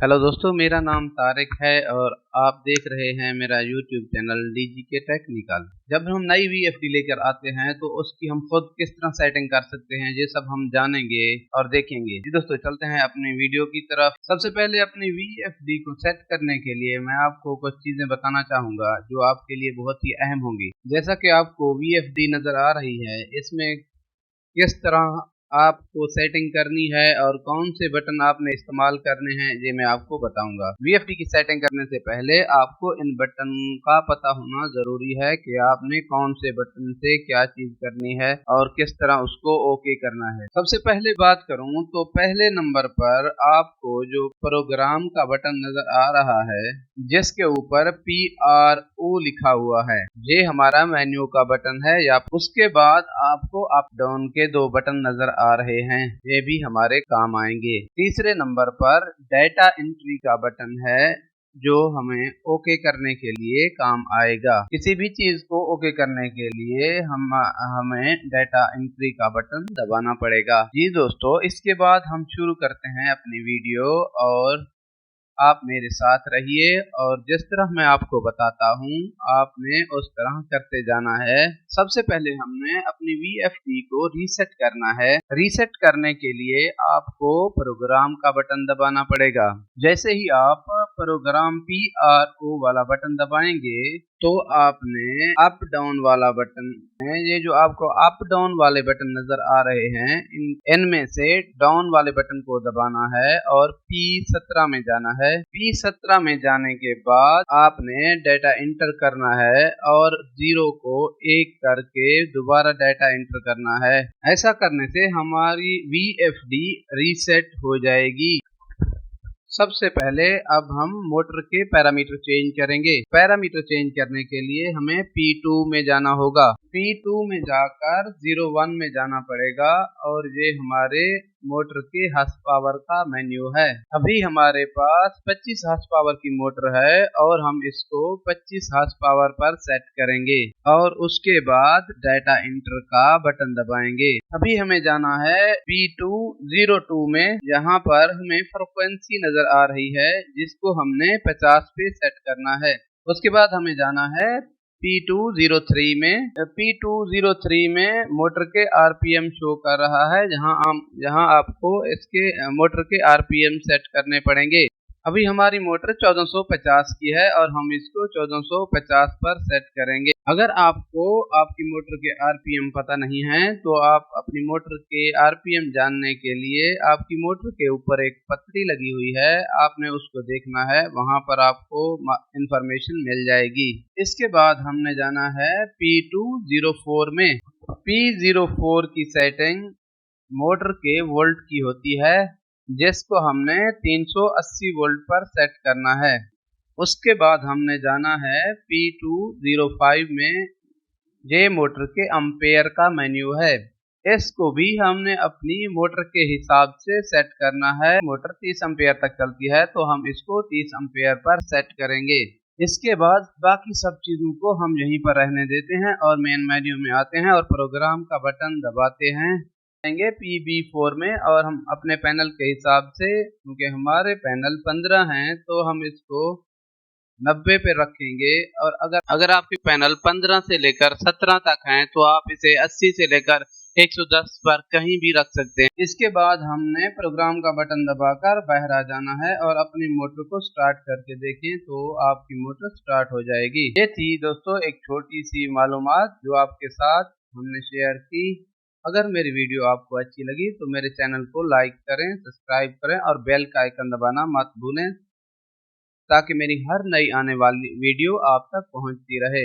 Hello दोस्तों, मेरा नाम तारिक है और आप देख रहे हैं मेरा यूट्यूब चैनल डीजीके टेक्निकल। जब हम नई वीएफडी लेकर आते हैं तो उसकी हम खुद किस तरह सेटिंग कर सकते हैं ये सब हम जानेंगे और देखेंगे। जी दोस्तों, चलते हैं अपनी वीडियो की तरफ। सबसे पहले अपनी वीएफडी को सेट करने के लिए मैं आपको कुछ चीजें बताना चाहूंगा जो आपके लिए बहुत ही अहम होंगी। जैसा कि आपको वीएफडी नजर आ रही है, इसमें किस तरह आपको सेटिंग करनी है और कौन से बटन आपने इस्तेमाल करने हैं ये मैं आपको बताऊंगा। वीएफडी की सेटिंग करने से पहले आपको इन बटन का पता होना जरूरी है कि आपने कौन से बटन से क्या चीज करनी है और किस तरह उसको ओके करना है। सबसे पहले बात करूं तो पहले नंबर पर आपको जो प्रोग्राम का बटन नजर आ रहा है जिसके ऊपर PRO लिखा हुआ है, ये हमारा मेन्यू का बटन है। या उसके बाद आपको अप डाउन के दो बटन नजर आ रहे हैं, ये भी हमारे काम आएंगे। तीसरे नंबर पर डेटा एंट्री का बटन है जो हमें ओके करने के लिए काम आएगा। किसी भी चीज को ओके करने के लिए हमें डेटा एंट्री का बटन दबाना पड़ेगा। जी दोस्तों, इसके बाद हम शुरू करते हैं अपनी वीडियो और आप मेरे साथ रहिए और जिस तरह मैं आपको बताता हूँ आपने उस तरह करते जाना है। सबसे पहले हमने अपनी वीएफडी को रीसेट करना है। रीसेट करने के लिए आपको प्रोग्राम का बटन दबाना पड़ेगा। जैसे ही आप प्रोग्राम PRO वाला बटन दबाएंगे तो आपने अप डाउन वाला बटन है, ये जो आपको अप डाउन वाले बटन नजर आ रहे हैं इनमें से डाउन वाले बटन को दबाना है और P17 में जाना है। P17 में जाने के बाद आपने डेटा इंटर करना है और 0 को 1 करके दोबारा डेटा इंटर करना है। ऐसा करने से हमारी वीएफडी रीसेट हो जाएगी। सबसे पहले अब हम मोटर के पैरामीटर चेंज करेंगे। पैरामीटर चेंज करने के लिए हमें P2 में जाना होगा। P2 में जाकर 01 में जाना पड़ेगा और ये हमारे मोटर के हॉर्स पावर का मेन्यू है। अभी हमारे पास 25 हॉर्स पावर की मोटर है और हम इसको 25 हॉर्स पावर पर सेट करेंगे और उसके बाद डेटा इंटर का बटन दबाएंगे। अभी हमें जाना है P202 में। यहाँ पर हमें फ्रीक्वेंसी नजर आ रही है जिसको हमने 50 पे सेट करना है। उसके बाद हमें जाना है P203 में। P203 में मोटर के RPM शो कर रहा है, जहां आपको इसके मोटर के RPM सेट करने पड़ेंगे। अभी हमारी मोटर 1450 की है और हम इसको 1450 पर सेट करेंगे। अगर आपको आपकी मोटर के RPM पता नहीं है तो आप अपनी मोटर के RPM जानने के लिए आपकी मोटर के ऊपर एक पतरी लगी हुई है, आपने उसको देखना है, वहां पर आपको इंफॉर्मेशन मिल जाएगी। इसके बाद हमने जाना है P204 में। P04 की सेटिंग मोटर के वोल्ट की होती है जिसको हमने 380 वोल्ट पर सेट करना है। उसके बाद हमने जाना है P205 में। ये मोटर के एम्पेयर का मेन्यू है, इसको भी हमने अपनी मोटर के हिसाब से सेट करना है। मोटर 30 एम्पेयर तक चलती है तो हम इसको 30 एम्पेयर पर सेट करेंगे। इसके बाद बाकी सब चीजों को हम यहीं पर रहने देते हैं और मेन मेन्यू में आते हैं और प्रोग्राम का बटन दबाते हैं PB4 में। और हम अपने पैनल के हिसाब से, क्योंकि हमारे पैनल 15 हैं तो हम इसको 90 पे रखेंगे। और अगर आपके पैनल 15 से लेकर 17 तक हैं तो आप इसे 80 से लेकर 110 पर कहीं भी रख सकते हैं। इसके बाद हमने प्रोग्राम का बटन दबाकर बाहर आ जाना है और अपनी मोटर को स्टार्ट करके देखें तो आपकी मोटर स्टार्ट हो जाएगी। ये थी दोस्तों एक छोटी सी मालूमात जो आपके साथ हमने शेयर की। अगर मेरी वीडियो आपको अच्छी लगी तो मेरे चैनल को लाइक करें, सब्सक्राइब करें और बेल का आइकन दबाना मत भूलें ताकि मेरी हर नई आने वाली वीडियो आप तक पहुंचती रहे।